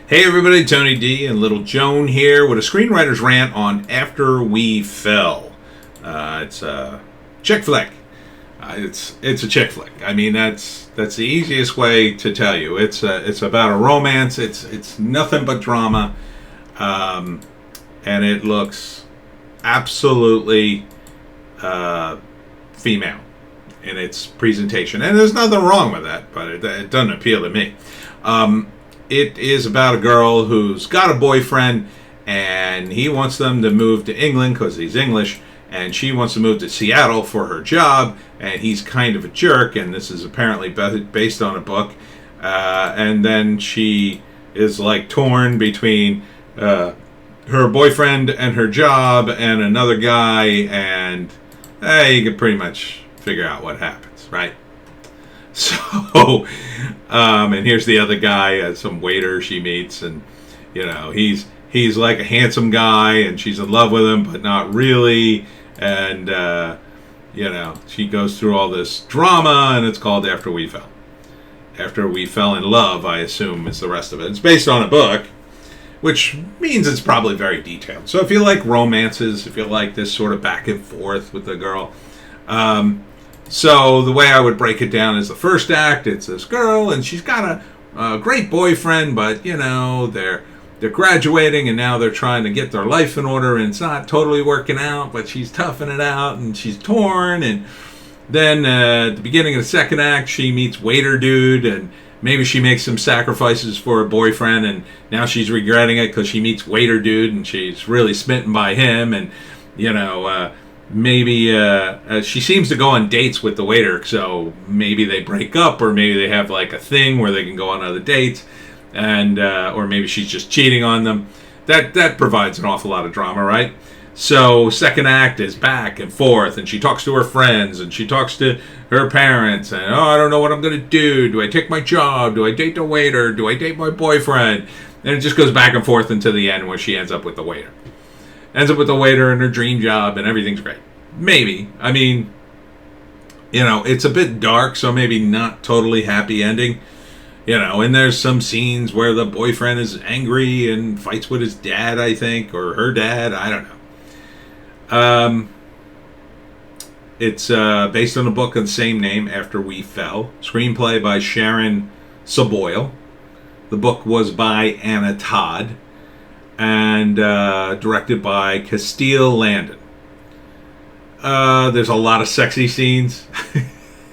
Hey everybody, Tony D and Little Joan here with a Screenwriter's Rant on After We Fell. It's a chick flick. It's a chick flick. I mean, that's the easiest way to tell you. It's about a romance. It's nothing but drama, and it looks absolutely female in its presentation. And there's nothing wrong with that, but it doesn't appeal to me. It is about a girl who's got a boyfriend, and he wants them to move to England because he's English, and she wants to move to Seattle for her job, and he's kind of a jerk, and this is apparently based on a book. And then she is like torn between her boyfriend and her job and another guy, and you can pretty much figure out what happens, right? So, and here's the other guy, some waiter she meets, and he's like a handsome guy, and she's in love with him, but not really, and she goes through all this drama, and it's called After We Fell. After We Fell in Love, I assume, is the rest of it. It's based on a book, which means it's probably very detailed. So if you like romances, if you like this sort of back and forth with the girl, so the way I would break it down is the first act, it's this girl, and she's got a great boyfriend, but, they're graduating, and now they're trying to get their life in order, and it's not totally working out, but she's toughing it out, and she's torn, and then at the beginning of the second act, she meets waiter dude, and maybe she makes some sacrifices for her boyfriend, and now she's regretting it because she meets waiter dude, and she's really smitten by him, and, maybe she seems to go on dates with the waiter, so maybe they break up, or maybe they have like a thing where they can go on other dates, and or maybe she's just cheating on them. That provides an awful lot of drama, right? So second act is back and forth, and she talks to her friends, and she talks to her parents, and I don't know what I'm gonna do. Do I take my job? Do I date the waiter? Do I date my boyfriend? And it just goes back and forth until the end where she ends up with the waiter. Ends up with the waiter in her dream job, and everything's great. Maybe. I mean, it's a bit dark, so maybe not totally happy ending. And there's some scenes where the boyfriend is angry and fights with his dad, I think, or her dad. I don't know. It's based on a book of the same name, After We Fell. Screenplay by Sharon Soboyle. The book was by Anna Todd. And directed by Castile Landon. There's a lot of sexy scenes.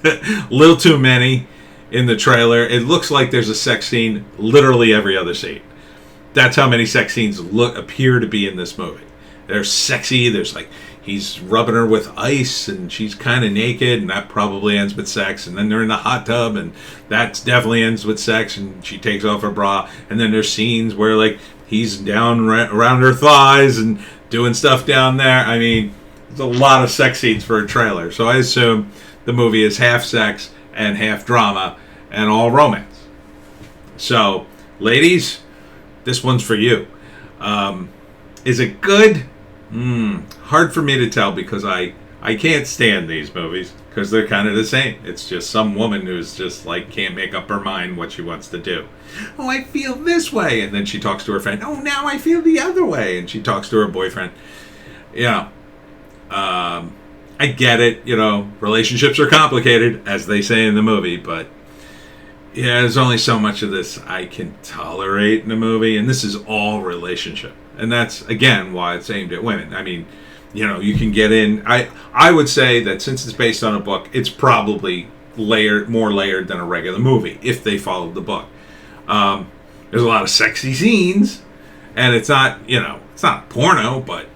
A little too many in the trailer. It looks like there's a sex scene literally every other scene. That's how many sex scenes appear to be in this movie. They're sexy. There's like, he's rubbing her with ice, and she's kind of naked, and that probably ends with sex. And then they're in the hot tub, and that definitely ends with sex, and she takes off her bra. And then there's scenes where like he's down around her thighs and doing stuff down there. I mean, there's a lot of sex scenes for a trailer. So I assume the movie is half sex and half drama and all romance. So, ladies, this one's for you. Is it good? Hard for me to tell, because I can't stand these movies because they're kind of the same. It's just some woman who's just like can't make up her mind what she wants to do. Oh, I feel this way, and then she talks to her friend. Oh, now I feel the other way, and she talks to her boyfriend. I get it. Relationships are complicated, as they say in the movie, but there's only so much of this I can tolerate in a movie, and this is all relationship. And that's, again, why it's aimed at women. I mean, you can get in. I would say that since it's based on a book, it's probably more layered than a regular movie, if they followed the book. There's a lot of sexy scenes, and it's not, it's not porno, but,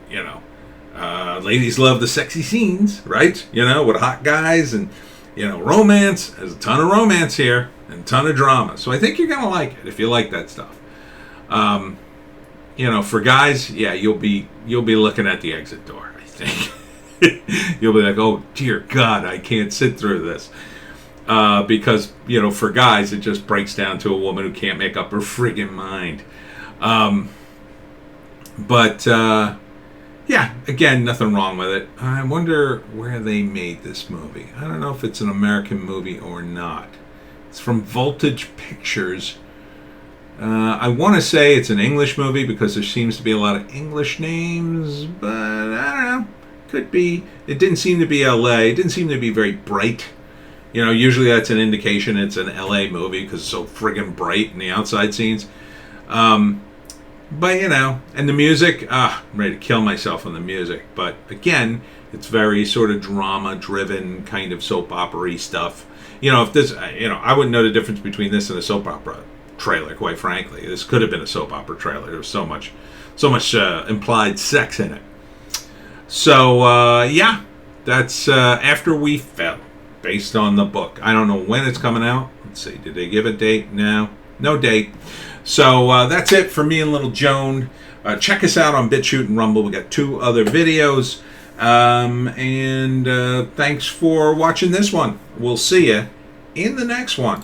ladies love the sexy scenes, right? With hot guys and, romance. There's a ton of romance here and a ton of drama. So I think you're going to like it if you like that stuff. For guys, you'll be looking at the exit door, I think. You'll be like, oh, dear God, I can't sit through this. Because, for guys, it just breaks down to a woman who can't make up her friggin' mind. Again, nothing wrong with it. I wonder where they made this movie. I don't know if it's an American movie or not. It's from Voltage Pictures. I want to say it's an English movie because there seems to be a lot of English names, but I don't know. Could be. It didn't seem to be L.A. It didn't seem to be very bright. You know, usually that's an indication it's an L.A. movie because it's so friggin' bright in the outside scenes. But, you know, and the music, I'm ready to kill myself on the music. But, again, it's very sort of drama-driven, kind of soap opera-y stuff. You know, if this, you know, I wouldn't know the difference between this and a soap opera trailer, quite frankly. This could have been a soap opera trailer. There was so much implied sex in it. So, yeah, that's After We Fell, based on the book. I don't know when it's coming out. Let's see, did they give a date? No date. So that's it for me and Little Joan. Check us out on Bitchute and Rumble. We got 2 other videos. And thanks for watching this one. We'll see you in the next one.